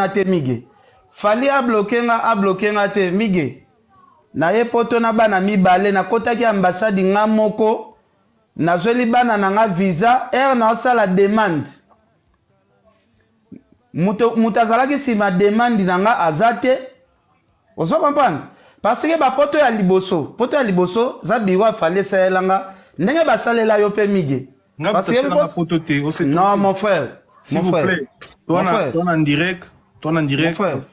wana te mige. Fali a bloqué nga te mige. Na ye poto na bana mibale na kotaki ambassade nga moko. Na zoli bana na nga visa. Na osa la demande. Mutazalaki si ma demande na nga azate. Oso comprendre? Parce que ba poto ya liboso, za biwa fallait ça langa. Ndenge ba salela yo pe mige. Parce que non mon frère, s'il vous plaît. Toi en direct,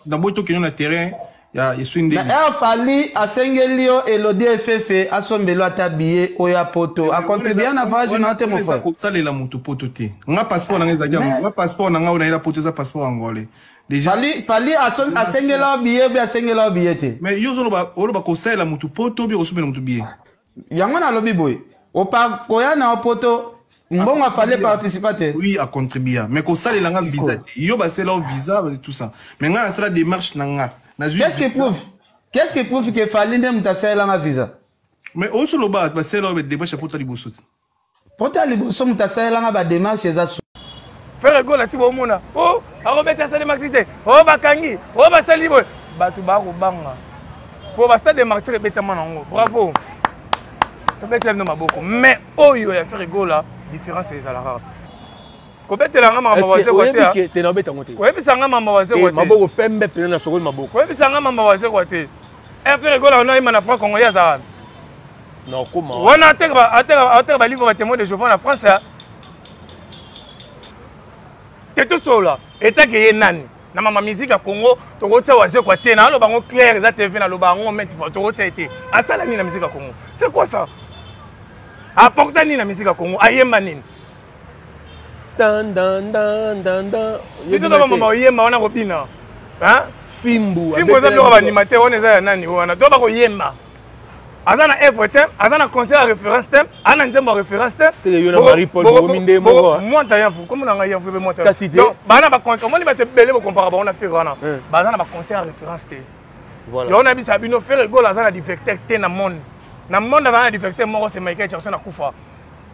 d'abord toi qui est dans le terrain, il y a une des fali asengelio elodi FF asombelo atabiye oya poto a contribuer na voyage na te mon frère. Ko salela mutu poto te. Nga passeport na ngezaja, nga passeport na nga ona ila poto za passeport angolais. Déjà fali asengela biye bi asengela biye te. Mais yo oloba ko salela mutu poto bi osubela mutu biye. Yango na lobi boy. Opa koya na poto mbongo a fallait participer. Oui, à contribuer. Mais ko salela nga visa te. Yo ba sela visa tout ça. Mais nga na sala démarche na nga. Qu'est-ce qui prouve que fallait ne mutasela nga visa? Mais au solo ba sela be démarche pour ta liboso. Pour ta liboso mutasela nga ba démarche za. Faire go la tibo mona. Oh, arobeta sala maxité. Oh bakangi. Oh basali boy. Batu ba ko banga. Pour ba sala démarche répétement nango. Bravo. Tu peux te lever dans maboko. Mais oh yo ya faire go la différence c'est ça la rare. Kobete la ngama mabaze ko te. Est-ce que tu n'obeta ngote? Ko ebisa ngama mabaze ko te. Maboko pembe pena na sokoli maboko. Ko ebisa ngama mabaze ko te. Faire go la on a imana France Congo ya za. Non comment? On a ateka ba livre ba témoin de Jehovah en France. C'est tout ça là. État que yé nani. Na mama musique à Congo, to rote waze ko te na lo bango clair za TV na lo bango met to rote été. Asala ni na musique à Congo. C'est quoi ça? Apporta ni na musique à Congo, ayemba nini. Dan. Biso to mama oyemba wana ko bina. Hein? Fimbu. Fimbu za lo ba animateur on eza ya nani wana. To ba ko yemba. Azana œuvre thème, azana concert à référence thème, ana nzembo référence thème. C'est le Yona Marie-Paul Bominde mo. Moi ta yafu, comme na nga yafu be moi ta. Donc bana ba concert, moi ni ba te belé bo comparable on a fait wana. Bazana ba concert à référence thème. Voilà. Yo na bi sabino faire rigolo azana divertir thème na monde. Na monde azana divertir mo c'est Michael Jackson na kufa.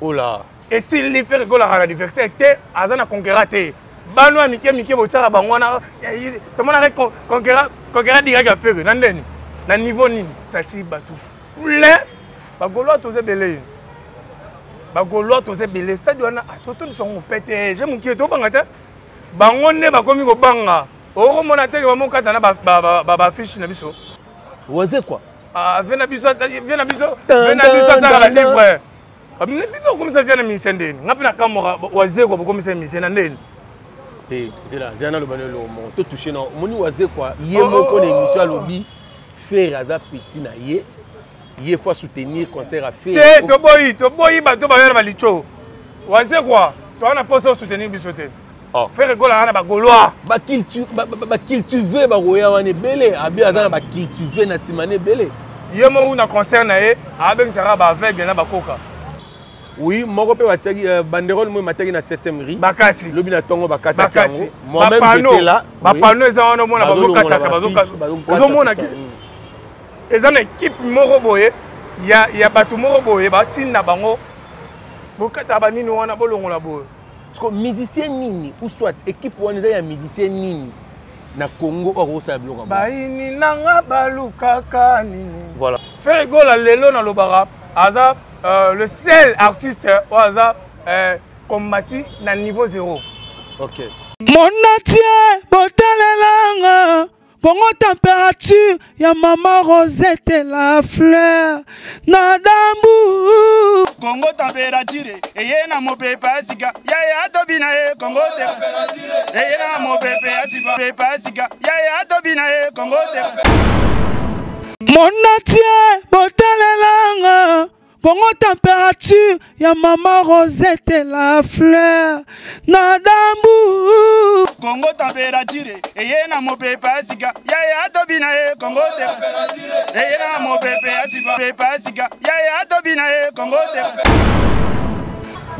Oh là. Et s'il li fait rigolo azana divertir thème, azana conquérir thème. Bano amike bo tsara bango na to mona conquérir direct à faire na ndeni. Na niveau nini? Tati batu. Le bagolo toze belé bagolo toze belé stade wana atoto nous sommes pété j'ai mon qui to banga te bango ne bakomi ko banga oko mona te ba mokata na ba fiche na biso waze quoi vena biso ça ça la livre abne bino comme ça vient na misendeni ngapi na kamora waze quoi comme ça misena ndeni te zela zana lo banelo mo to toucher na moni waze quoi ye moko na émission à lobby faire aza petit na ye. Il faut soutenir concert à faire. To boyi ba to ba yara balicho. Waze quoi? To ana poso soutenir bisote. Oh. Faire rigolo ana ba goloa. Ba cultiver ba roya wane belé, abi azana ba cultiver na simane belé. Yemo una concert na ye, abe sera ba aveugle na ba koka. Oui, moko pe wataki banderole mo mataki na 7e rue. Bakati. Lobi na tongo bakati. Moi-même j'étais là. Ba pano eza wana mona bazokata bazoka. Ozomona ki. Ils ont une équipe moroboye, il y a batu moroboye, batina bango. Bokata banini wana bolongo la boye. Parce que musicien nini ou soit équipe wana ya musicien nini na Congo oko sa bloka. Baini nanga baluka kanini. Voilà. Faire rigolo lelo na lobara, aza le seul artiste ou aza combattu na niveau 0. OK. Mon atie botalelanga Congo température, ya maman Rosette la fleur, Nadambu. Congo température, et na mo pepa sika, ya tobina e Congo température, et na mo pepa sika, ya tobina e Congo température. Mon atie, botalelanga. Congo température, ya maman Rosette la fleur, Nadambu. Congo température, et na mo pepa sika, ya tobina e Congo température, et na mo pepa sika, ya tobina e Congo température.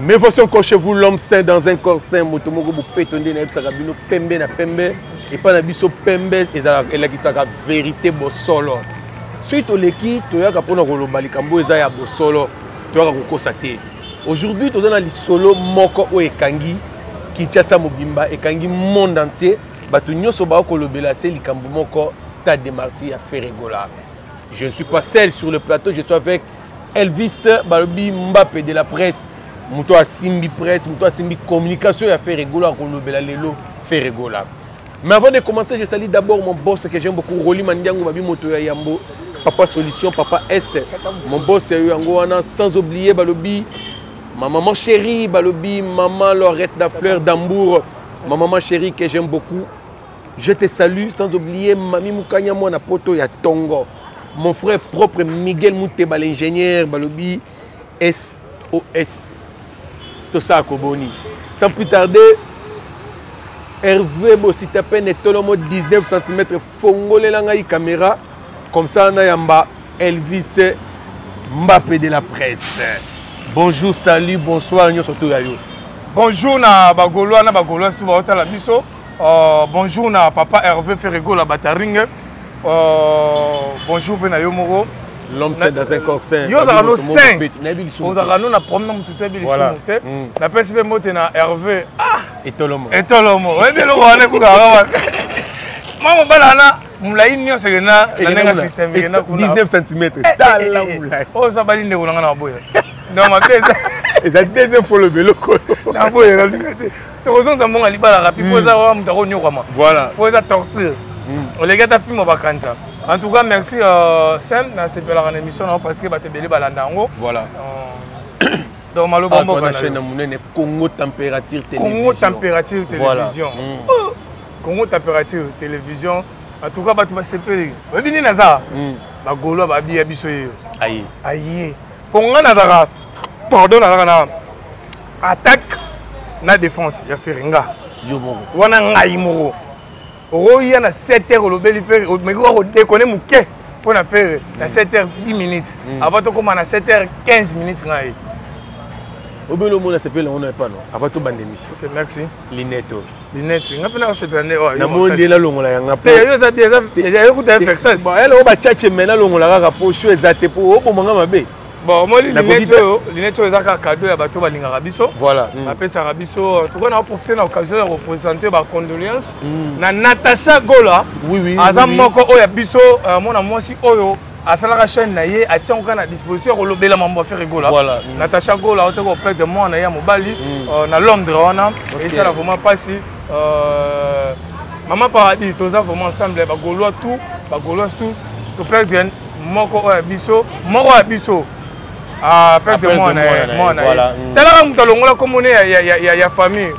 Mais voici chez vous l'homme saint dans un corps saint, motomoko bu pétonde na ebsaka bino pembe na pembe, et pas na biso pembe et la qui saka vérité bo solo. Suite au leki, tu as pour nous relobali kambo ezaya bo solo, tu as kokosa te. Aujourd'hui, tu as dans le solo moko o ekangi qui tcha sa mobimba ekangi monde entier, bato nyonso ba ko lobela c'est likambo moko Stade des Martyrs à Ferregola. Je ne suis pas seul sur le plateau, je suis avec Elvis Balobi Mbappé de la presse. Muto a Simbi presse, muto a Simbi communication à Ferregola ko lobela lelo Ferregola. Mais avant de commencer, je salue d'abord mon boss que j'aime beaucoup, Roli Mandiango Babi Moto ya Yambo, Papa Solution, Papa S. Mon boss Yango Wana, sans oublier Balobi, ma maman chérie Balobi, maman Laurette Dafleur d'Ambour, ma maman chérie que j'aime beaucoup. Je te salue, sans oublier Mami Moukanya Mona Poto ya Tongo. Mon frère propre Miguel Mouteba, l'ingénieur Balobi, SOS. Tout ça à Koboni. Sans plus tarder, Hervé Bossitapen et Tolomo 19 cm Fongole Langaï caméra. Comme ça, on a Yamba Elvis Mbappé de la presse. Bonjour, salut, bonsoir, nous sommes tous là. Bonjour, na Bagoloa, na Bagoloa, c'est tout va la biso. Bonjour, na Papa Hervé Ferrego, la Bataringue. Bonjour, Benayo Moro. L'homme c'est dans un corps sain. Yo za no sain. Oza no na promenade mututé bi lisumuté. Na pesi be moté na Hervé. Ah, Etolomo. Etolomo. Ebe lo wana ku ga. Mama balana mulai nyo segena na nenga system ngena kuna 19 cm. Tala mulai. O za bali ndeko ngana na boya. Non ma pesa. Et ça deuxième fois le vélo. Na boya la liberté. To kozonza monga libala rapide poza wa mutako nyo kwama. Voilà. Poza torture. Les gars tapis mo bakanta. En tout cas, merci Sam, c'est pour la émission parce que tu es balandango. Voilà. Donc malo bombo la chaîne Congo Température Télévision. Congo Température Télévision. Congo Température Télévision. En tout cas, tu vas s'appeler. Bini naza. Ba golo ba bi abiso yo. Aïe. Aïe. Congo naza. Pardon na attaque na défense ya Feringa. Yo bon. Wana ngai moko. Il y a 7h au lobby, mais on déconne mouké pour faire 7h10 minutes. Avant de commencer à 7h15 minutes. Au bout de l'eau, on n'a pas. Avant tout, bande d'émission. Ok, merci. Lineto. Lineto. On a fait un peu de na monde là longo la yanga po. Déjà écoute FXS. Bon, elle on va tchatcher maintenant longo la rapport show exact pour au moment mabe. Bon, moi Lineto ezaka cadeau ya bato balingaka biso. Voilà. Apesa rabiso. En tout cas, on a profité de l'occasion de représenter ba condoléances na Natacha Gola. Oui oui. Azam moko oya biso mona mwasi oyo asalaka chaîne na ye atianka na disposition kolobela mambo faire rigola. Voilà. Natacha Gola otoko auprès de moi na ya mobali na Londres wana. Et ça là vraiment pas si Maman Paradis toza vraiment ensemble ba Gaulois tout to perdre moko oya biso ah perdre moi na voilà. Tala muta longola komone ya famille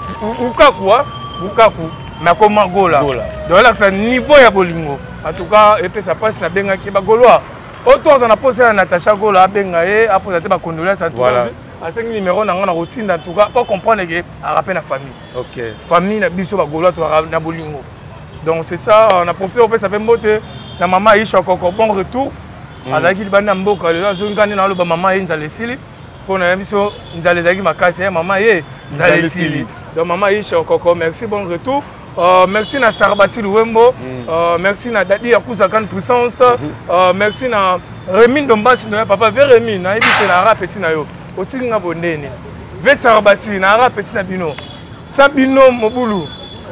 Bukaku na koma Gola. Donc là c'est niveau ya bolingo. En tout cas et puis ça passe na benga ki ba Gaulois. Autour on a posé à Natacha Gola benga et après ça ba condoléances à tout. À 5 numéros na ngana routine en tout cas pour comprendre que à rappel la famille. OK. Famille na biso ba Gaulois to na bolingo. Donc c'est ça on a profité on fait ça fait moté na maman Aisha Koko bon retour. Azaki libanda mboka lelo azongani na loba maman ye nzale sili pona biso nzale zaki makasi ya maman ye nzale sili. Donc maman Aisha Koko merci bon retour. Merci na Sarbati Luwembo, merci na Dadi Yakuza Kan Puissance, merci na Rémi Dombasi no papa ve Rémi na ebite na ara petit na yo. Otinga bondeni. Ve Sarbati na ara petit na bino. Sabino Mobulu.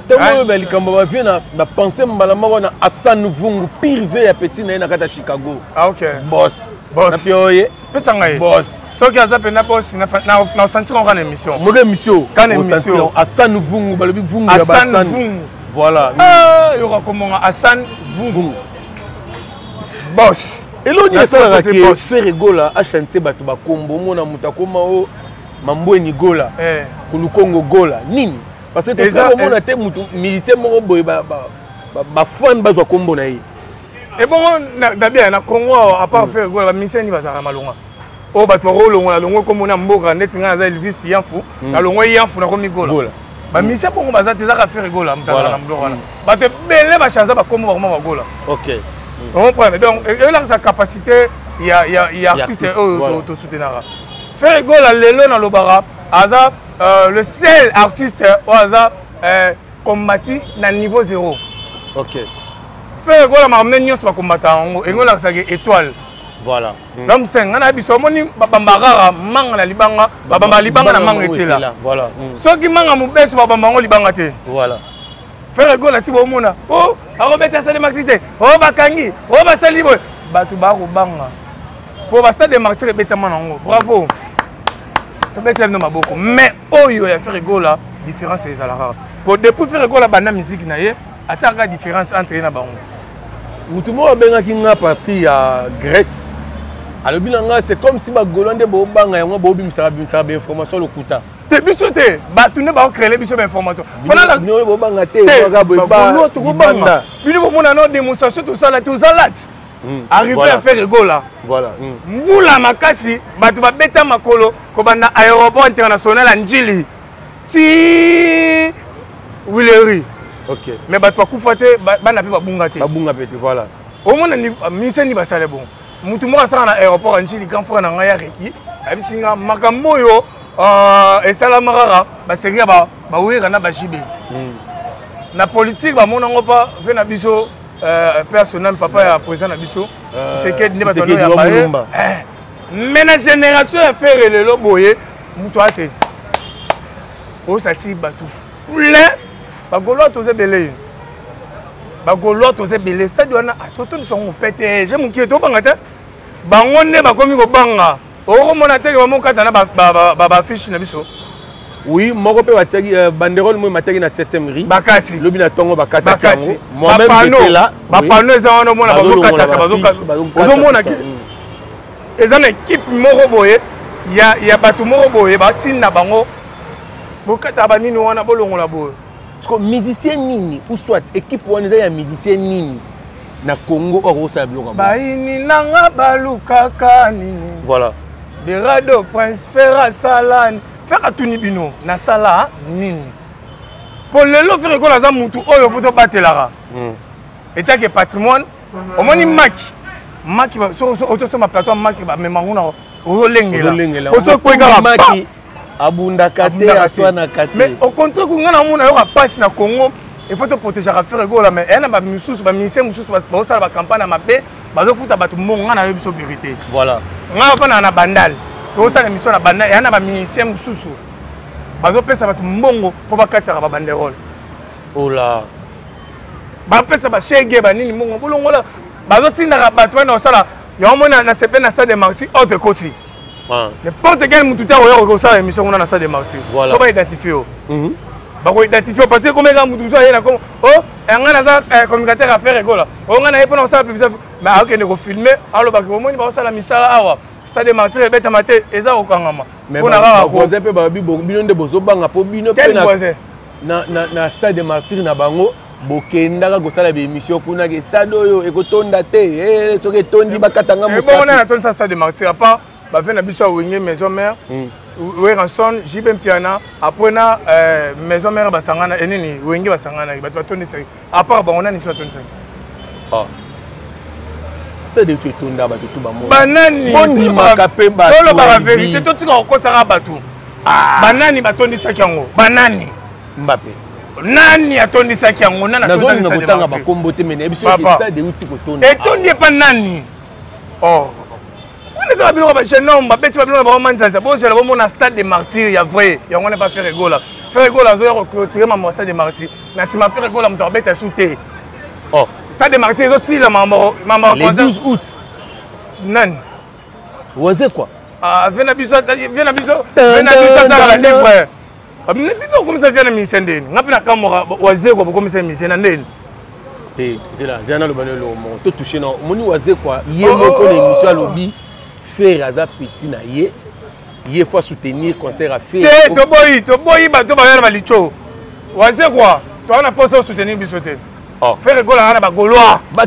Temo beli kambo ba vient na penser mbalama wana Hassan Vungu pire ve ya petit na kata Chicago. Ah OK. Boss. Na pioye. Pesa ngai. Boss. Soki azape na boss na sentir on émission. Mon émission. Quand émission Hassan Vungu balobi Vungu ya Hassan. Voilà. Ah, yo comment Hassan Vungu. Boss. Eloni ça la ke Ferregola a chanté bato ba kombo mona mutakoma o mambweni Gola. Kulukongo Gola. Nini? Parce que tout ça on a été musicien moko boy ba fan bazwa kombo na yi. Et bon d'abord na Congo à part faire Gola musicien ni bazara malonga. O bato rolongo la longo comme na mboka net nga za Elvis Yanfu na longo Yanfu na komi Gola. Ba musicien bongo bazata za faire Gola mtaka na mboka wana. Ba te bele ba chanza ba kombo ba Gola. OK. On comprend. Donc il a sa capacité il y a artiste to soutenir. Faire Gola lelo na lobara aza le seul artiste au hasard combattu na niveau 0. OK. Faire Gola m'a amené nyos ba combattant et ngola sa étoile. Voilà. L'homme 5 ngana biso moni babambara manga na libanga babamba libanga na manga etela. Voilà. Soki manga mubeso babamba ngo libanga te. Voilà. faire rigolo ti bomona oh arobeta Stade Martyr oh bakangi oh basali boy batu ba ko banga po ba Stade Martyr betama nango bravo to betel no maboko mais oyo ya faire rigolo la différence est la rare pour depuis faire rigolo banda musique na ye ataka différence entre na bango mutumo abengaki nga parti ya Grèce alobi nanga c'est comme si ba golande bo banga yango bo bimisa ba information lokuta te biso te ba tune ba créer biso ba information pendant la no bo banga te ba bo ba banda bino bo mona no démonstration tout ça là arrivé à faire rigolo là voilà mbula makasi batu ba beta makolo ko banda aéroport international à Njili ti Willery OK mais batu ba kufate bana pe ba bunga te voilà au moins ni miseni ba sale bon mutu mo asana na aéroport Njili quand frère na nga ya reki abisinga makambo yo esala marara ba seria ba wera na ba jibe na politique ba mona ngopa ve na biso personnel papa ya président na biso c'est que ne ba tono ya ba mais la génération a fait le boye mutu ate o sati batu le ba golo to ze belé ba golo to ze belé stade wana atoto ni songo pété je muki to banga te bango ne ba komi ko banga o mona te ba mokata na ba fiche na biso oui moko pe wataki banderole mo mataki na 7e rue bakati lobi na tongo bakata kango moi même j'étais là ba pano za wana mona bazo mona ki ezana équipe moko boye ya batu moko boye batina bango bokata ba nini wana bolongola boye parce que musicien nini ou soit équipe wana ya musicien nini na Congo oko sa bloka ba ini nanga balukaka nini voilà Berado Prince Ferra Salani faire atuni bino na sala nini pour lelo faire ko la za mutu oyo poto batelara eta ke patrimoine omoni maki ba so auto ma plateau maki ba memanguna o lengela o so ko ga maki abunda kate aswana kate mais au contraire ko ngana mona yo passe na Congo il faut te protéger à faire rigolo mais elle ba misusu ba ministère misusu ba osala ba campagne mabe bazo futa batu monga na yo biso vérité voilà nga pa na bandal to sala mission na bandal yana ba ministère misusu bazo pesa batu mbongo po bakataka ba banderole oh là ba pesa ba shege ba nini mbongo bolongola bazo tinda batu na osala ya mona na sepe na Stade Martyr autre côté n'importe quel mutu ta oyo ko sala mission na Stade Martyr voilà to ba identifier ba ko identifier parce que comme nga mutu so yena comme oh ngana za communicateur à faire rigolo oh ngana yepo na osala publicité mais ok ne ko filmer allo ba ko moni ba osala misala awa Stade Martyr beta mate eza okangama pona ba voisin pe ba bino nde bozo banga po bino pe na Stade Martyr na bango bokendaka kosala ba émission kuna ke stade oyo ekotonda te soki tondi bakatanga musa bon na tonda Stade Martyr apa ba vena biso wenge maison mère Ranson Jibem Piana après na maison mère basangana enini wenge basangana ba tondi sai apa ba on a ni so tondi sai stade tu etonda bato tout bamo banani bondi makape bato tolo ba vérité to tika okotaka bato banani batondisaki yango banani Mbappé nani atondisaki yango nana tondisa na kotanga bakombo te mene biso stade uti kotonda etondi pa nani oh on est abilo ba chenom ba beti ba bilo ba manzanza bo se la bo mona Stade Martyr ya vrai yango ne pas faire rigolo zo ya clôturer ma Stade Martyr na sima faire rigolo mto beta souté oh Stade Martyr aussi la maman le 12 août nani Wazé quoi vena biso ça la livre bino comme ça vient na misendeni ngapi na kamora Wazé quoi comme ça misena ndeni c'est là zana le banelo mo to toucher na moni Wazé quoi yé moko l'émission à lobby faire aza petit na yé faut soutenir concert à faire to boyi ba to ba yana ba licho Wazé quoi to na poso soutenir bisote faire rigolo na ba goloa ba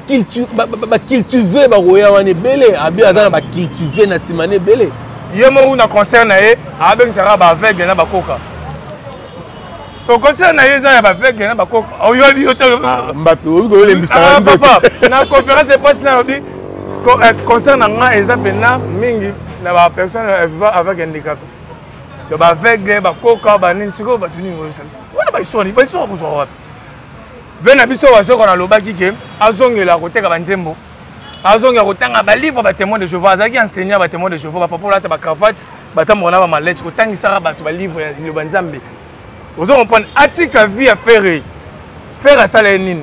cultiver ba roya wane belé abi azana ba cultiver na simane belé yemo na concert na ye abeng sera ba aveugle na ba koka to concert na ye za ba aveugle na ba koka oyobi yoto Mbappé obi ko le mbisa papa na conférence de presse na obi concert na nga eza bena mingi na ba personne avec handicap to ba aveugle ba koka ba nini siko ba tuni wana ba histoire ko so wapi vena biso waso kana lobaki ke azongela koteka banzembo azongela kotanga ba livre ba témoin de Jéhovah azaki enseignant ba témoin de Jéhovah ba papa lata ba cravate ba tamona ba mallette kotangisa ba to ba livre ya banzambe ozo comprendre atika vie à faire faire asala ye nini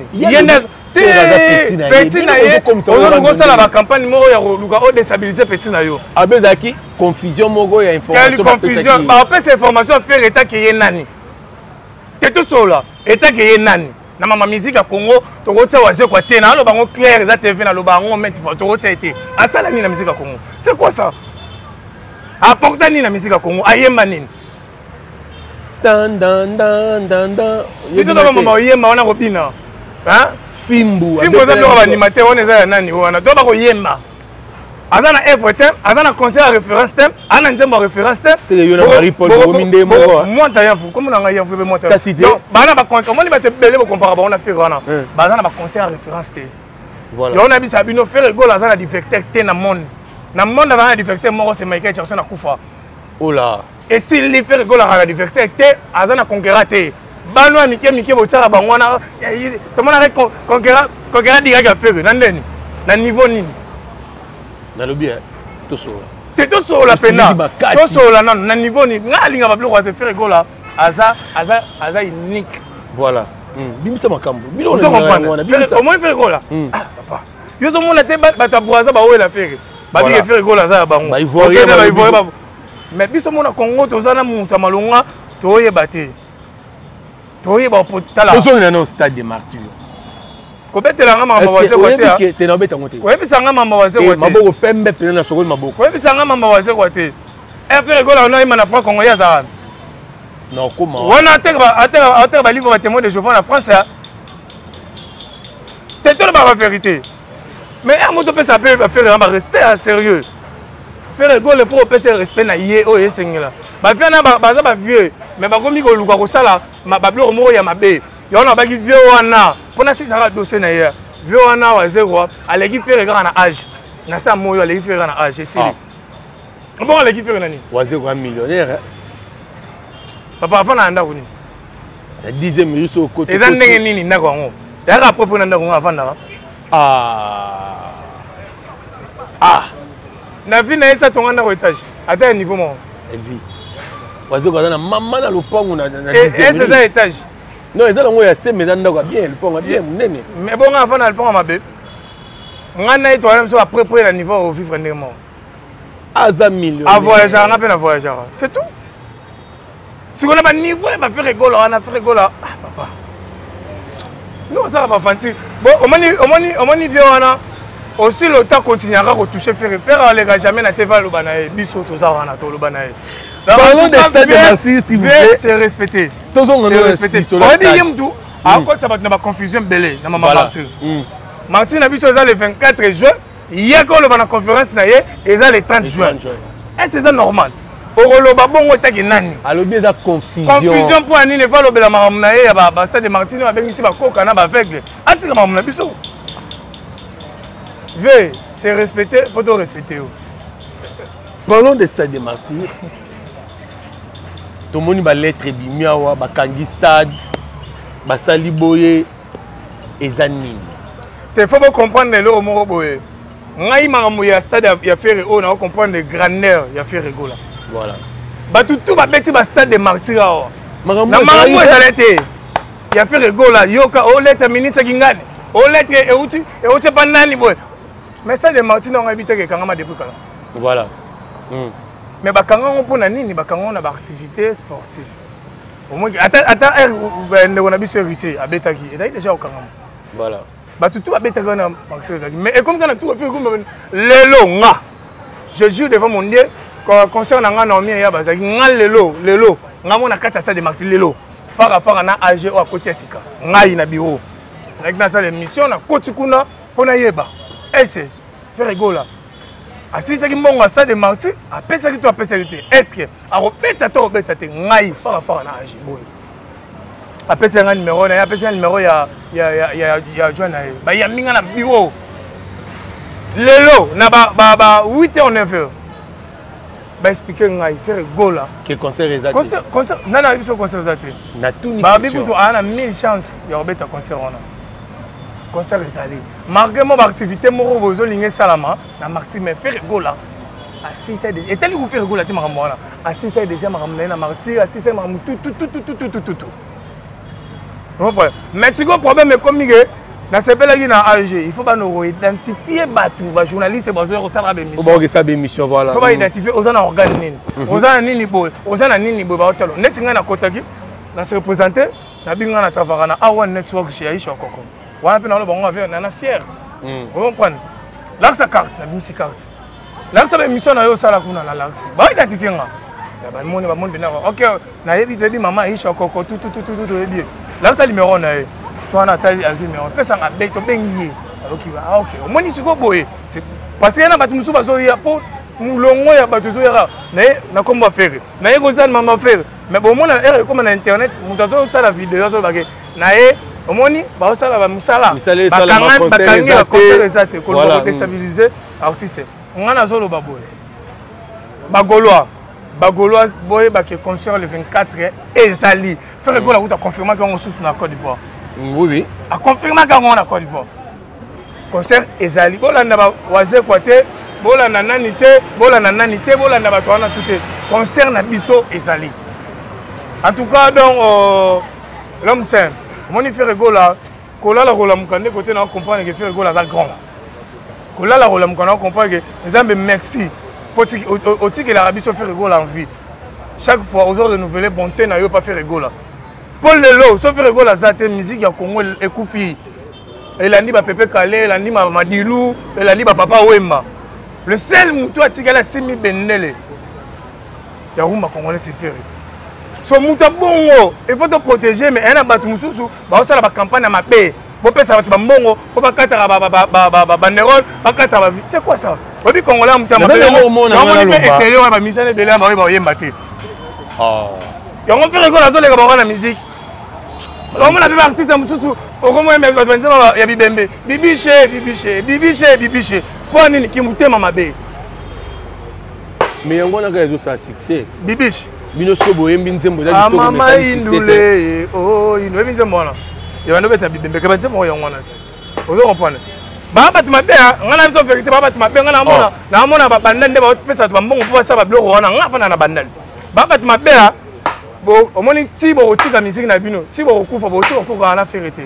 petit na ye ozolukosala bacampagne moko ya koluka odestabilize petit na yo abe ezalaki confusion moko ya information bapesa information faire etat ke ye nani te tosola etat ke ye nani na mama musique ya Congo tokotia wazekwa te na aloba ngo clair eza tv naloba yango meti tokotia ete asala nini na musique ya Congo c'est quoi ça apporta nini na musique ya Congo ayemba nini biso toba mama oyemba wana kobina fimbu eza biloko baanimateur wana eza ya nani wana to bakoyemba aza na œuvre te aza na conseil ya référence te aza na nzembo ya référence te mwanta yafu komona ngai yafu ebe mwanta bana baconseil omoni bato ebele bokompara bango na fere wana baza na baconseil ya référence te yango na bisa bino fere egolo aza na diverseur te na monde aza na diverseur moko c'est Michael Jackson akufa esili fere egolo aza na diverseur te aza na conquérant te bano ya mike botiaka bango wana tomona conquérant direct ya fere na ndeni na niveau nini nalobi tosola te tosola pena tosola nano na niveau nini nga alinga babiloko ya fere egolo aza unique voilà bimisa makambo omoni fere egolo papa yo tomona te bato ya boaza baoyela fere babike fere egolo aza ya bango mais biso mona Congo toza na moto ya malonga toyeba te toyeba opotala tozongina na stade de martyr kobetelanga makambo wase te na obeta ngote koyebisanga makambo wase kwa te maboko pembe pena na sokoli maboko koyebisanga makambo wase kwa te fere egolo na ima na France Congolais azara na koma wana ateka ba livre ba témoin de Jéhovah na France te to ba vérité mais à moto pesa pe ba faire un respect sérieux faire egolo pour pesa respect na ye o yesengela ba fiana baza ba vieux mais ba komi ko luka ko sala ba bloko moko ya mabe yona ba ki vieux wana pona si ça dossier na ye vieux wana wa zero aleki faire grand na âge na sa moyo aleki faire na âge c'est bon aleki faire nani wa zero un millionnaire papa afana anda kuni la 10e minute au côté eza ndenge nini ndako yango yaka propre na ndako yango afanda na vie na esa tonga ndako étage ata ya niveau moko Elvis wazeko na mama na lopango na 10e eza étage non eza longo ya seme za ndako bien lopango bien munene mais bonga afana lopango mabe ngana ito ala mso après na niveau au vivre ndenge moko aza million a voyager nga pe na voyager c'est tout si on a un niveau, on va faire rigolo, on a fait rigolo. Ah, papa. Non, ça va pas fancy. Bon, on m'a dit, aussi le temps continuera à toucher, faire les gars jamais na TV le banae, biso tout ça, on a tout le banae. Parlons des stades de martyrs, s'il vous plaît. C'est respecté. Tous on est respecté. On dit yemdou. Encore ça va être une confusion belé, na maman Martyr. Martyr na biso le 24 juin, il y a quand le bana conférence na ye, et ça le 30 juin. Est-ce que c'est normal? Oroloba bongo taki nani alobi eza confusion pour ani ne va lobela makambo na ye ya ba stade de Martino abengisi bakoka na baveugle atika makambo na biso ve c'est respecté faut to respecter yo parlons des stades de martyrs tomoni ba lettre bimiawa bakangi stade basali boye eza nini te faut comprendre le moko boye ngai makambo ya stade ya faire o na comprendre grandeur ya faire gola. Voilà. Tout va mettre le stade de martyrs. Na maman ezalete. Ya fait rigola yoka o lettre ministre kingane. O lettre euti banani boy. Mais stade de martyrs on habite ke kangama depuis kala. Voilà. Mais bakanga on pona nini bakanga on a activité sportive. Au moins attends on a biso héritier abetaki et déjà au kangama. Voilà. Tout va mettre na martyrs. Mais comme quand tout fait comme lelo nga. Je jure devant mon Dieu concernant nga na omia ya bazaki nga lelo nga mona kata stade de martyrs lelo fara na AG o akoti asika ngai na bureau avec na salle émission na koti kuna pona yeba ese faire rigola asisa ki mbongo stade de martyrs apesa ki to apesa ki te est-ce que arobeta to obeta te ngai fara na AG boy apesa nga numéro na apesa numéro ya joina ba ya minga na bureau lelo na ba 8h 9h ba expliquer ngai faire gola que concert exact concert nana biso concert exact na tout ni ba bibuto ana 1000 chance ya robeta concert ona concert ezali marqué mo ba activité moko bozo linge salama na martyr mais faire gola assisa déjà et tellement faire gola te makambo wana assisa déjà makambo na martyr assisa makambo tout Mais si le problème est comme na sepelaki na AG, il faut pas nous identifier batou, ba journaliste ba zo ça la émission. Bon, ça émission voilà. Il faut pas identifier aux ana organe nini. Aux ana nini boy, aux ana nini boy ba hôtel. Net nga na kotaki na se représenter na binga na travailler na Awan Network chez Aisha Koko. Wana pe na lo bango avec na fier. Vous comprenez? Là sa carte, na bimsi carte. Là sa émission na yo sala kuna na lax. Ba identifier nga. Ba monde bena. OK, na yebi debi maman Aisha Koko tout bien. Là sa numéro na e. Tu as Nathalie Azul, mais on peut s'en abattre, on peut y aller. Ok, au moins, il faut boyer. Parce qu'il y a des gens qui sont pour nous longs, il y a des gens qui sont comme faire. Mais il y a des gens qui faire. Mais au moins, il y a comme Internet, nous avons la vidéo. Au moins, il y a des gens qui déstabiliser l'artiste. On a un Bagolois. Bagolois, boy, qui est concert le 24 et Zali. Faire que la route a confirmé qu'on est sous la Côte d'Ivoire. Oui. A confirmé qu'on est en Côte d'Ivoire. Concert Ezali. Bolanda ba waze kwate, bolanda nanité, bolanda batwana tout. Concert na biso Ezali. En tout cas donc l'homme saint, mon fait rigola, kola la rola mukande côté na comprendre que fait rigola za grand. Kola la rola mukande comprendre que Nzambe merci. Poti que l'Arabie soit fait rigola en vie. Chaque fois aux heures renouveler bonté na yo pas fait rigola. Paul Lelo, sauf que la zate musique ya Congo ekoufi. Elle a dit Pepe Kale, elle a dit Madilou, elle a dit Papa Wemba. Le seul moutou a tigala Simi Benele. Ya Rumba Congolais c'est fait. So mouta bongo, il faut te protéger mais un abatu mususu, ba osala ba campagne à ma paix. Bo pesa ba bongo, bo ba katara ba banderole, ba katara. C'est quoi ça? Obi Congolais mouta ma paix. On est extérieur ba mission de là ba Wemba té. Ah. Ya on fait rigoler dans les gars la musique. Comment la plupart artistes mususu okomo ya ya bibembe bibiche pour nini ki mutema mabe mais yango na gazo sa succès bibiche binosko boyembi nzembo da bitoko mama indule oh ino ebi nzembo wana ya bano beta bibembe ka nzembo yango wana se ozo comprendre ba batu mabe ngana biso vérité ba batu mabe ngana mona ba bandande ba pesa to mbongo po sa ba bloko wana ngafana na bandande ba batu mabe bon, au moins, si vous avez la musique, si vous avez la vérité.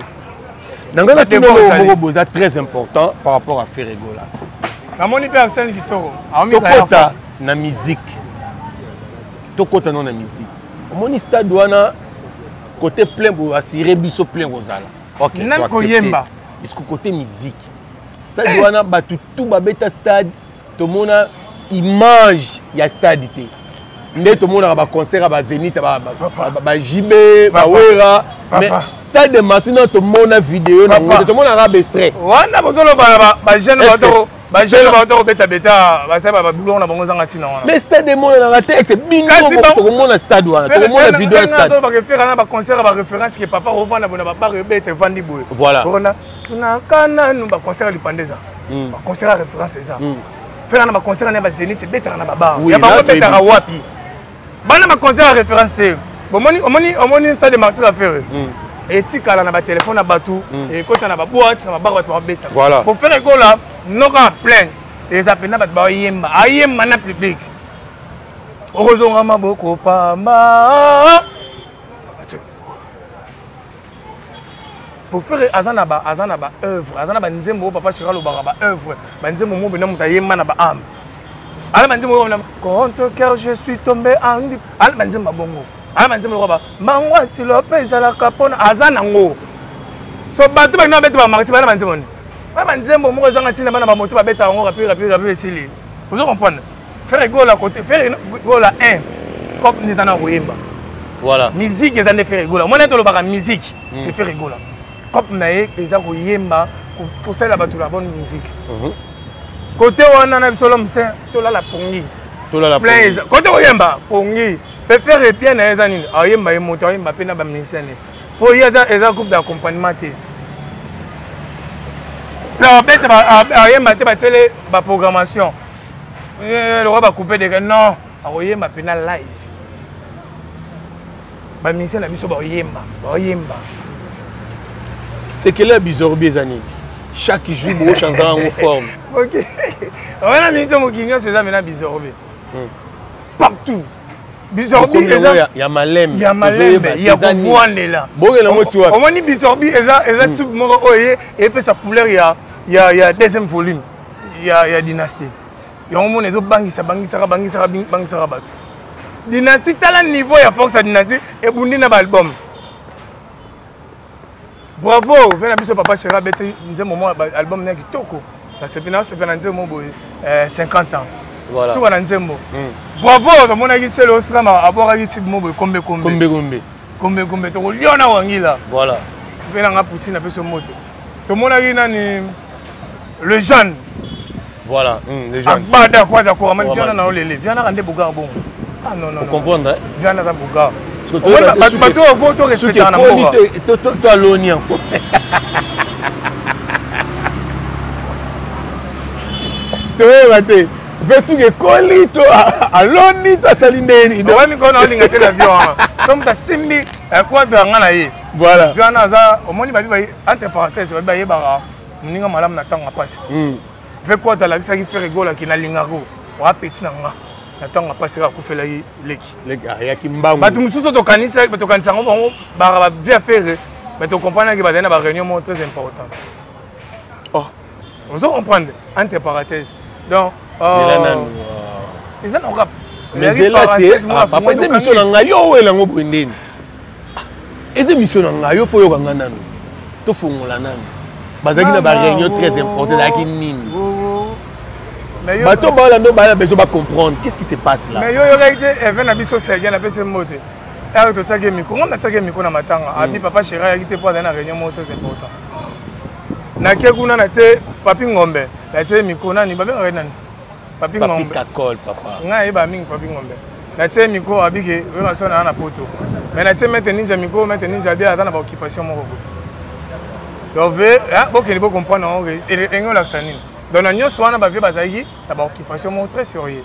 Donc, c'est très important par rapport à Ferregola. Tokota na musique. Tokota na musique. Au moins, stade wana côté plein pour assurer biso plein rosala. OK. Est-ce que côté musique. Stade wana batu tout babeta stade tout le monde image ya stade té. Ndé tout le monde a un concert à Zénith, à JB, à Wera. Mais stade de maintenant, tout le monde a vidéo, tout le monde a un extrait. Wana bozolo ba jeune bato beta ba sa ba boulon na bango zanga tina wana. Mais stade de monde na texte bingo tout le monde a stade wana, tout le monde a vidéo stade. Ba faire na ba concert ba référence que papa revend na ba rebete vandi boy. Voilà. Tuna kana nu ba concert lipandeza. Ba concert référence c'est ça. Faire na ba concert na ba Zénith beta na ba bar. Ya ba beta ra wapi. Bana ma concert référence té. Omoni stade de martyr à faire. Et si kala na ba téléphone na batu et quand na ba boîte na ba bar ba beta. Voilà. Pour faire école là, non ka plein. Et ça pena ba yemba. Ayemba na public. Orozonga maboko pamba. Pour faire azanaba œuvre, azanaba nzembo papa chiralo ba œuvre. Ba nzembo mo bena mutayemba na ba âme. Alors, contre cœur, je suis tombé en dip. Alors, je bongo. Alors, je roba. Mangwa tilope zala kapona azanango. So batu ba na beta ba marti ba na nzembo. Ba nzembo mo zanga tina ba na moto ba beta ngo rapide esili. Vous comprenez? Faire goal à côté, faire goal à 1. Comme ni tana koyemba. Voilà. Musique ezane faire goal. Moi neto lo ba musique, c'est faire goal. Comme nae eza koyemba ko sala batu la bonne musique. Côté wana na biso l'homme saint to la pongi to la pongi côté oyemba pongi peut faire bien na ezanini ayemba e moto ayemba pe na ba ministère po yeza eza groupe d'accompagnement te la bête ayemba te ba télé ba programmation le roi ba couper de non ayemba pe na live ba ministère na biso ba oyemba c'est que là bizorbi ezanini chaque jour vous changez en forme. OK. On a mis ton moquignon c'est ça maintenant bizarre. Partout. Bizorbi ya malembe ya kovwandela omoni bizorbi eza tube moko oyo epesa couleur ya deuxième volume ya dynastie yango mona ezobangisaka bato dynastie tala niveau ya force ya dynastie ebundi na baalbum bravo ve na biso papa Chéra beti nzembo mo album na kitoko nasepena nzembo boye 50 ans soka na nzembo bravo tomonaki sele osikama abwakaki tibe mo boye kombe tokoliona wangila mpe nanga Poutine apesi moto tomonaki nani le jeune abada kwata koamani viana na olele viana kande bogard bongo non comprendre viana za bogard bato ovo to respectana na mboka to aloni yango toyeba te vesuki ekoli to aloni to asali ndeni wami kona olinga te na vion somo tasimbi kwata nga na ye viana aza omoni babi entre parenthèse babi bayebaka moninga malamu na ntango ya pasi ve kwata alakisaki fe rigolaki nalingako oapeti na nga na ntango apasi akufelaki leki bato mosusu tokanisa yango bango baka bavie affaire mais tocomprendraki bazali na baréunion moko très important ozo comprendre entre parenthèse donc eza na rap mezela te papa eza émission na ngai yo owelango boye ndeni eza émission na ngai yo fo oyokanga nano tofongola nano bazalaki na baréunion très important ezalaki nini bato balando baya besoin ba comprendre qu'est-ce qui se passe là mais yo yokaite even na biso sergent na pese mote ero to tsake miko ngom na tsake miko na matanga abi papa Chéra yakite po na réunion moko très important na ke kuna na te papi ngombe na te miko nani babe ngare nani papi ngombe papi kakol papa ngai ba mingi papi ngombe na te miko abike we masona na poto mais na te mete ninja miko mete ninja dia ata na ba occupation moko donc ve bokeni bo comprendre on engol aksanini donc na nyonso wana bavie bazalaki na baoccupation moko très sérieux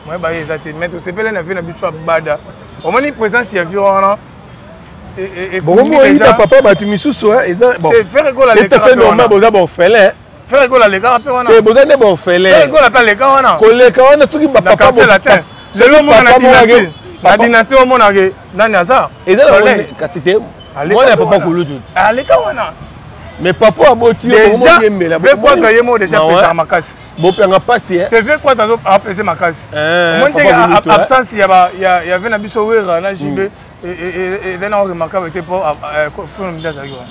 moye baye eza te mais tosepele na vie na biso abada omoni présence ya vie wana bokomoyita papa bato misusu eza bonfait normal boza baorphelin frère egola alekaka mpe wana boza nde baorphelin frère egola mpe aleka wana koleka wana soki bapapa lelo omona na dynastie omonake nani aza eza kasi te mwana ya papa kolutu aleka wana mais papa aboti yembela ve kwata ye mo déjà pesaka makasi bopanga pasi te ve kwata apese makasi omoni teke absence ya ve na biso wera na jibe ezana oremarkable te mpo film mide azalaki wana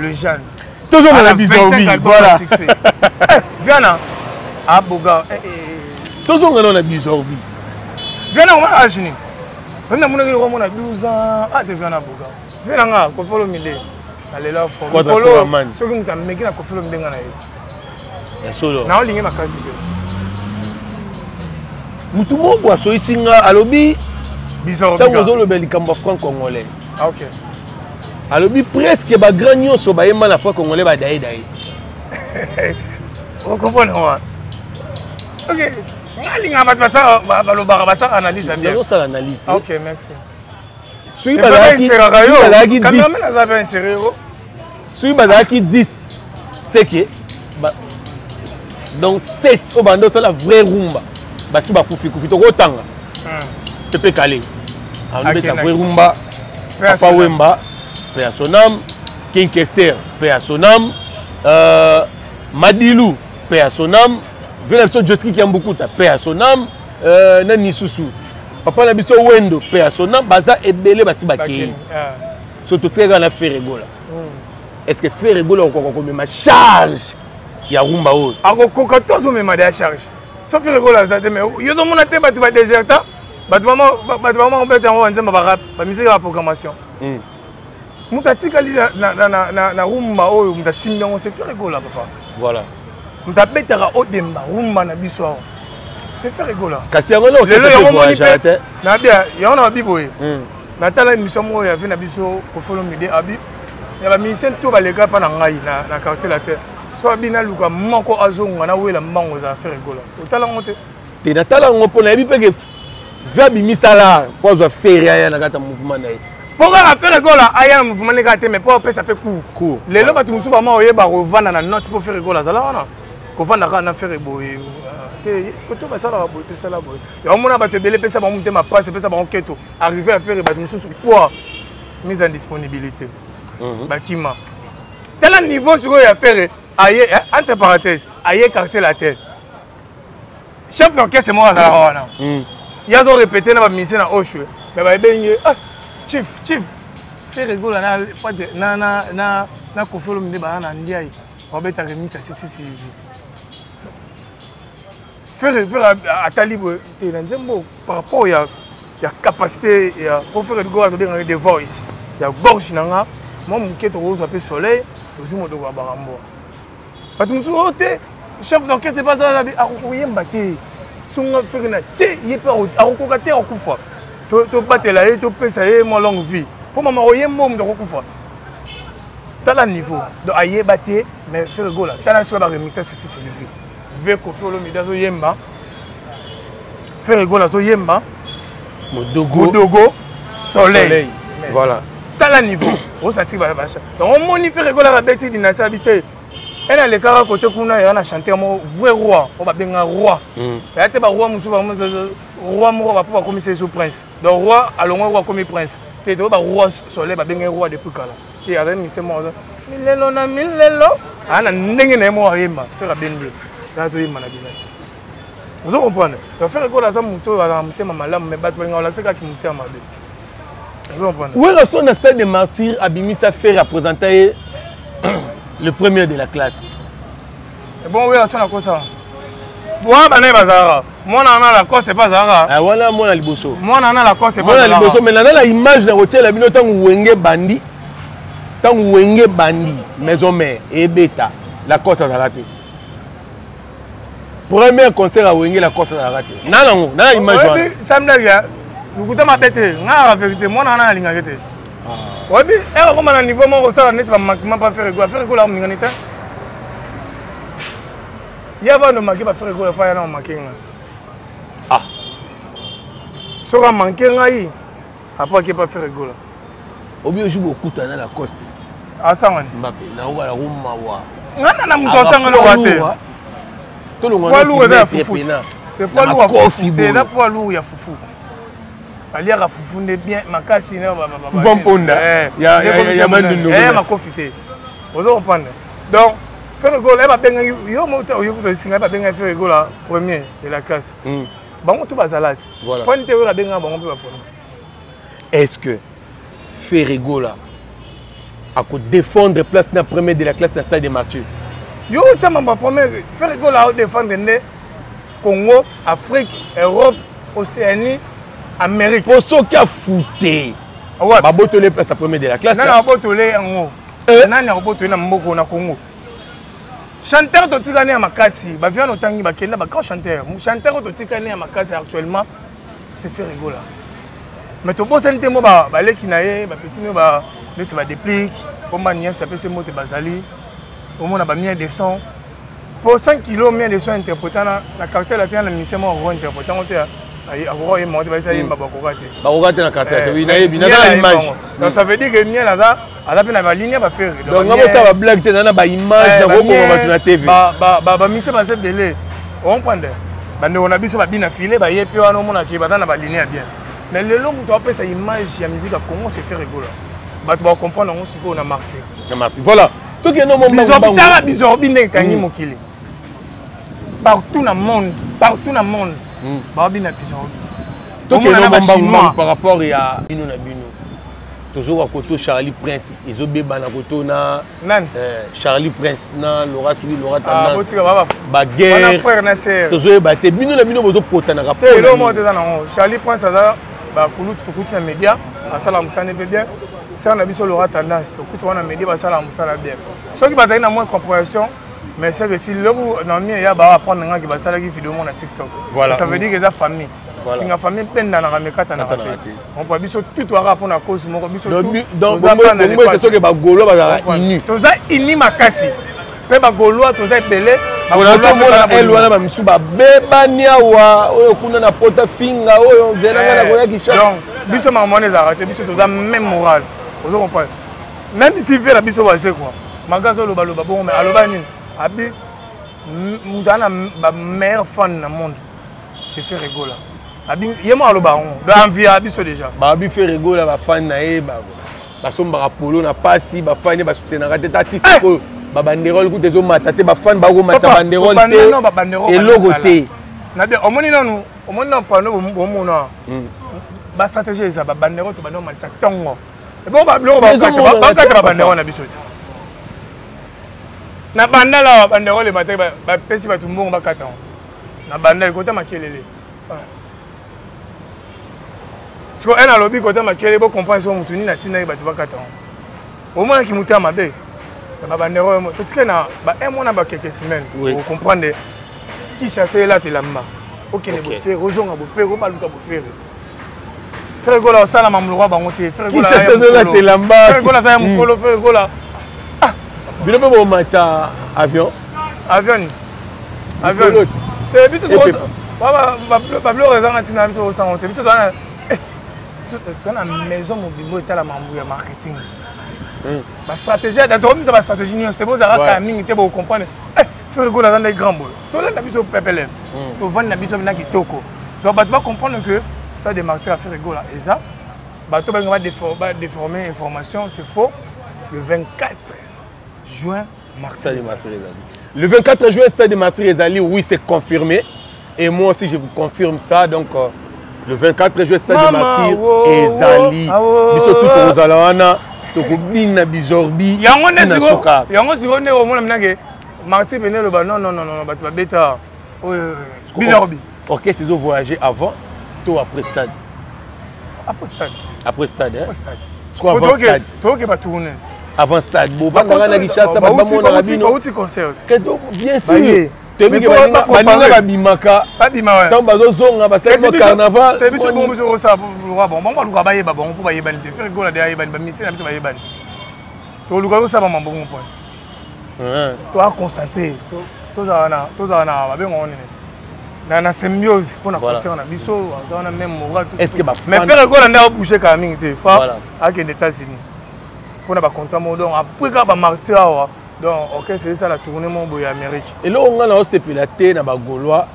le jeune toujours na bizorbi voilà viana aboga toujours na bizorbi viana omona age nini ona monaki omona 12 ans te viana aboga viana nga kofolo mide alela folo soki moto ameki na kofolo mide nga na ye na olingi makasi te mutu moko asoyisi nga alobi ntango ozoloba likambo ya franc congolais alobi presque bagrand nyonso bayemba na franc congolais badaye okomprendre wa ok ngalinga bato balobaka basala analyse ya bien osala analyse ok merci soki bazalaki 10 seke donc 7 oyo banda osala vrai rumba basi bakufikufi tokotanga pepe kale alobeta vrai rumba papa wemba pe a son âme King Kester pe a son âme Madilu pe a son âme vena biso Joski Kiambukuta pe a son âme nani susu papa na biso Wendo pe a son âme baza ebele basi bakei so totikaka na Frère Egola est-ce que Frère Egola okoko komema charge ya rumba oyo akokoka tozomema de charge so Frère Egola aza te mais yo tomona te bato badeserta bato bama obeta yango banzemba bamisiki ya programmation moto atikali na rumba oyo moto asimbi yango c'est Frère Egola papa voilà moto abetaka odemba rumba na biso awa c'est Frère Egola kasi yango naokesaovoyagea te nabia yango na babiboye natala émission moko yave na biso kofolo mide abi ya bamisien to baleka mpa na ngai na quartier la terre so abi naluka moko azonga nawela mbango eza Frère Egola otala yango te natala yango mpo nayebi mpeke ve abimisala mpo azwa fere aya na kati ya mouvement na ye mpo kaka Frère Egola aya na mouvement ne kaka te mais mpo apesa mpe cour lelo bato mosusu bama oyeba kovanda na note mpo Frère Egola azala wana kovanda kaka na faire boye koto basalaka boye tesala boye yaomona bato ebele epesa bango motema pasi epesa bango keto arrive à faire bato mosusu quoi mise en disponibilité bakima tala niveau sikoyo ya faire aye entre parenthèse aye quartier la terre chef d'orchestre moko azalaka wana ye azo répété na baministre na oshwe me bayebengi chief faire rigola na kofolo minde bana na ndiaye babeta remise asisi suivi faire atali boye te na nzembo par rapport ya capacité ya pour faire rigola tobengaka de voice ya gorge na nga mwa moke tokozwa mpe soleil tozwi modoko ya bakamboa bato mosusu oyo te chef d'orchestre epaza akokoyemba te songa fere na te ye mpe akokoka te akokufa tobatela ye topesa ye mwa longue vie mpo mama oyemba oyo moto akokufa tala niveau donc ayeba te mais fere gola tala soki baremixa sisi sylvie ve kofi olomide azoyemba fere gola azoyemba modogo soleil voilà tala niveau osati bacha donc omoni fere gola babeti dinasi abi te elle a le cas côté kuna ya na chanter mo vrai roi on va benga roi ya te ba roi musu ba roi mo ba pour comme c'est sous prince donc roi alongo roi comme prince te do ba roi soleil ba benga roi depuis kala te ya ni c'est mo milelo na milelo ana ndenge na mo yemba faire bende ya to yemba na dinasi vous comprenez donc faire ko la za muto ya mutema malamu me batwe nga la seka ki mutema mabe vous comprenez où est son stade de martyr abimisa fait représenter le premier de la classe. Bon, oui, tu as quoi ça? Moi, je ne sais pas. Moi, la cause, c'est pas ça. Ah, voilà, moi, la liboso. Moi, la cause, c'est pas ça. Moi, la liboso, mais là, la image de l'hôtel, la bino, tant que bandi, maison mère, et bêta, la cause, ça a raté. Premier concert à Wenge, la cause, ça a raté. Non, la image. Ça me dit, nous avons ma tête. La vérité, moi, je n'ai pas de oui, et comme à un niveau, moi, ça n'est pas faire rigolo. Faire rigolo, on est il y a pas de manquer, pas faire rigolo, faire un manquer. Ah, ça va manquer, après qu'il pas faire rigolo. Au mieux, je joue beaucoup dans la coste. Ah, ça, on Mbappé, na oba la Romawa. On a mon sang le water. Tout le monde est foufou. C'est pas lourd à foufou. C'est là pour lourd, il y a foufou. Aliya ka fufunde bien makasi na ba ponda ya mandundo ma profiter ozo comprendre donc faire goal ba benga yo moto yo ko singa ba benga faire goal la premier de la classe bango tout bazalati point te ba benga bango pe ba pona est-ce que faire goal là à ko défendre place na premier de la classe na stade de Mathieu yo tama ba premier faire goal là défendre ne Congo Afrique Europe Océanie Amérique. Pour ceux qui a fouté. Ouais. Babotolé place à première de la classe. Non, babotolé en haut. Non, babotolé na mboko na Congo. Chanteur to tikane ya makasi, ba vient otangi ba kenda ba grand chanteur. Chanteur to tikane ya makasi actuellement, c'est fait rigoler. Mais to bosse nte mo ba leki na ye, ba petit no ba laisse ba déplique, comme manière ça peut se monter bazali. Au moins ba mien de son. Pour 5 kg mien de son interprétant la quartier la terre na ministère mo interprétant on te alors il m'a dit ça il m'a pas regardé na quartier oui na yebi na image donc ça veut dire que miel là ala pe na ba ligne ba faire donc ngamo ça ba blague te na ba image na ko ba na TV ba mise ba se belé on prendre ba ne on a biso ba bina filer ba yepi wana mona ki ba na ba ligne bien mais le long to apesa image ya musique comment se fait rigolo ba tu vas comprendre on siko na martyr voilà tout que no mo biso bine kanyi mokili partout dans le monde Babina Pigeon. Tout est par rapport à Bino na Bino. Toujours à côté Charlie Prince, ils ont bébé na côté na Charlie Prince na Laura Tsugi Laura Tendance. Ba guerre. Toujours batté Bino na Bino bozo pota na rapport. Le mot de Charlie Prince ça ba kulut na média, asala musane bien. Ça na biso Laura Tendance, to kutu wana média ba sala musala bien. Ceux qui bataille na moins compréhension. Mais c'est que si l'homme dans le mien, il y a apprendre un qui va s'aller vidéo sur TikTok. Voilà. Ça veut dire que c'est famille. Si la famille peine dans la ramekata na raté. On peut biso tout répondre à cause mon biso tout. Donc c'est ce que ba golo ba ini. Toza ini makasi. Pe ba golo toza pelé. On a tout mona elwana ba misu ba bebania wa oyo kuna na pota finga oyo nzelanga na koya kisha. Donc biso mamone za raté biso toza même moral. Vous comprenez? Même si fait la biso wa c'est quoi. Magazo lo ba bon mais aloba ni. Abi Dans la meilleure fan du monde, c'est fait rigoler. Il y a moi le baron, dans vie abisso déjà. Babi fait rigoler la fan naé ba somba polo na pasi ba fan ba soutenir raté tati siko ba banderole ku des hommes mataté ba fan ba go matsa banderole té et logo té. Na de omoni non pano bomona. Ba stratégie ça ba banderole to ba no matsa tongo. Et bon ba bloco ba ka banderole na biso. Na bandala banderole maté ba pesi ba tumbongo ba kata. Na bandala côté makelele. Parce que un lobby côté makelele bo comprendre so mutuni na tina ba tuba kata. Au moins qui muta mabe. Ba banderole to tika na ba un mois na ba quelques semaines. Vous comprenez qui chasser là telamba. OK ne bo faire ozonga bo faire ba luka bo faire. Frère Gola sala mamlwa bango te. Frère Gola. Qui chasser là telamba. Frère Gola ça mukolo frère Gola. Bino bo matcha avion. Avion. Biso to Pablo rezanga tina biso sango te. Biso dans la maison mobile est la mamou ya marketing. La stratégie dans la stratégie c'est beau ça ka mingi te bo comprendre. Frère Gola dans les grands bols. Tout là biso pepele. To vendre na biso na kitoko. Donc tu vas comprendre que ça des martyrs à Frère Gola et ça bato ba déformer information c'est faux. Le 24 juin, Stade des Martyrs Ezali. Le 24 juin, Stade des Martyrs Ezali, oui, c'est confirmé. Et moi aussi, je vous confirme ça. Donc, le 24 juin, Stade des Martyrs Ezali. Biso tout aux Alawana, Tokobina Bizorbi, Tinasuka. Yango si on est au monde maintenant Martyr Benel non, bato beta Bizorbi. OK, c'est ont voyagé avant ou après stade. Après stade. Après stade, hein. Après stade. Avant stade. Toi pas tourner. Avant stade, bon, va dans la richesse, ça va pas mon rabino. Bien sûr. Tu me dis que va bimaka. Pas bimaka. Tant bazo zonga ba c'est le carnaval. Tu me dis bon ça bon bon luka ba yeba bon pour ba yeba te faire gola de yeba ba misi na biso ba yeba. To luka ça ba mambo mon point. Toi constater to za na ba be ngone. Na symbiose pour na concert na biso za na même mora. Est-ce que ba mais faire gola nda boucher ka mingi te fa avec les États-Unis. Pour pas content donc après quand ba martyr donc OK c'est ça la tournée mon boy Amérique et là on a aussi pilaté na ba gaulois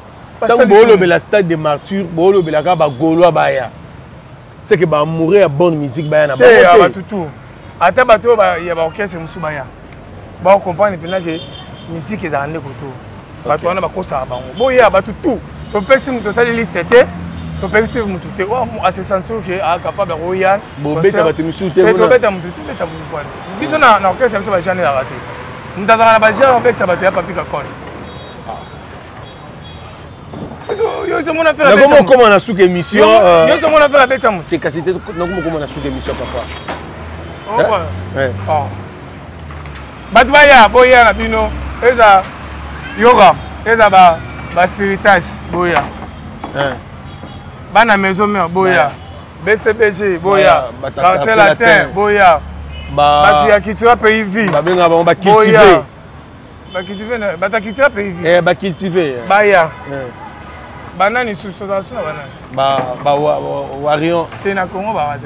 tant bolo be la stade des martyrs bolo be la ka ba gaulois ba ya c'est que ba mourir à bonne musique ba ya na ba tout ata bato ba ya ba orchestre musu ba ya ba comprendre pena que musique ezana koto bato wana ba kosa ba boya ba tout to pesi muto sali liste te to pesi muto te a se sentir que a capable royan bobeta bato musu te to beta muto te beta muto biso na orchestre biso ba jane la raté ndazana na ba jane en fait ça bato ya papi ka kon yo to mona faire comment on a sous émission yo to mona faire beta muto te casité comment on a sous émission papa ouais bato ba ya boya na bino eza yoga eza ba spiritas boya bana maison mère boya BCBG boya quartier latin boya ba ya culture pays vie ba benga ba cultiver ba cultiver ba ta culture pays vie ba cultiver ba ya banani sous station banani ba warion c'est na Congo ba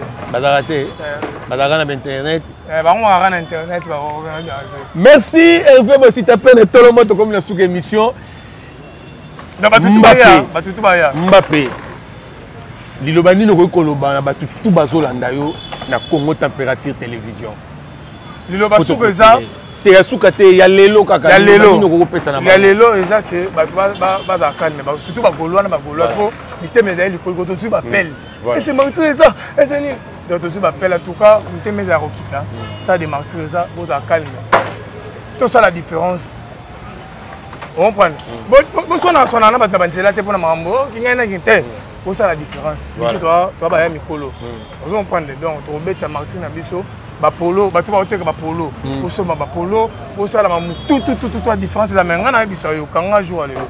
raté ba na internet ba on na internet ba merci Hervé Bossi t'appelle tout le monde comme la sous émission Mbappé Lilobani no koloba na batu tout bazolanda yo na Congo Température Télévision. Liloba souka te yasuka te ya lelo kaka ya lelo no ko pesa na ya lelo exact batu ba za calme ba surtout ba golwa na ba golwa ko miteme za likolo to tu ba pelle et c'est martyr ça et c'est ni donc tu ba pelle en tout cas miteme za rokita ça de martyr ça bo za calme tout ça la différence on prend bon sona na ba tabantela te pona mambo kingana kinte pour ça la différence biso toi ba ya mikolo on prend donc to beta martyr na biso ba polo ba to ba oteka ba polo pour ça ba polo pour ça la mamu tout la différence la menga na biso yo kanga jour lelo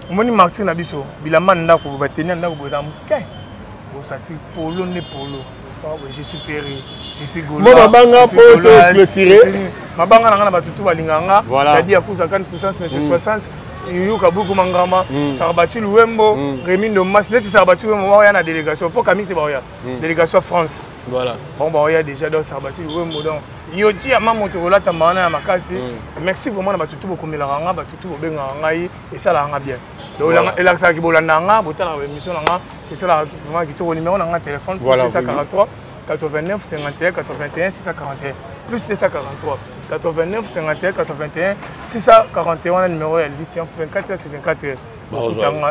moni martyr na biso bilamba ndako ba tenir ndako boza muke bo sati polo ne polo je suis ferré je suis golo mo banga poto clôturer mabanga na ba tutu balinganga c'est-à-dire à cause de 40% mais c'est 60 Yuka Buku Mangama, Sarbati Luembo, Rémi Nomas, Neti Sarbati Luembo, il y a une délégation, pour Camille Tebaya, délégation France. Voilà. Bon, bah, il y a déjà d'autres sabati. Oui, modon. Yoti, à ma moto, là, t'as mané à ma casse. Merci vraiment, bah, tout beaucoup, mais la ranga, bah, tout bien, et ça, la ranga bien. Donc, et là, ça qui est là, botta la émission, et ça, la vraiment, qui tourne au numéro, on a un téléphone, voilà, 643 89 51 81 641, plus 243 89 51 81 641, on a le numéro Elvis, 24 c'est 24.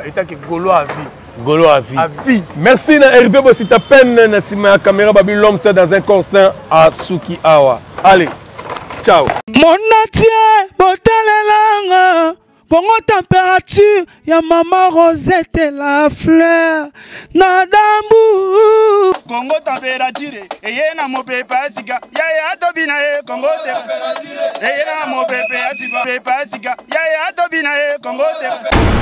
État qui est Golo à vie. Golo à vie. À vie. Merci na Hervé Bossita peine na sima caméra babi l'homme c'est dans un concert à Suki Awa. Allez. Ciao. Mon atie botalelanga Congo température ya maman Rosette la fleur Nadambu Congo température eye na mopepa sika ya tobina e Congo température eye na mopepa sika ya tobina e Congo température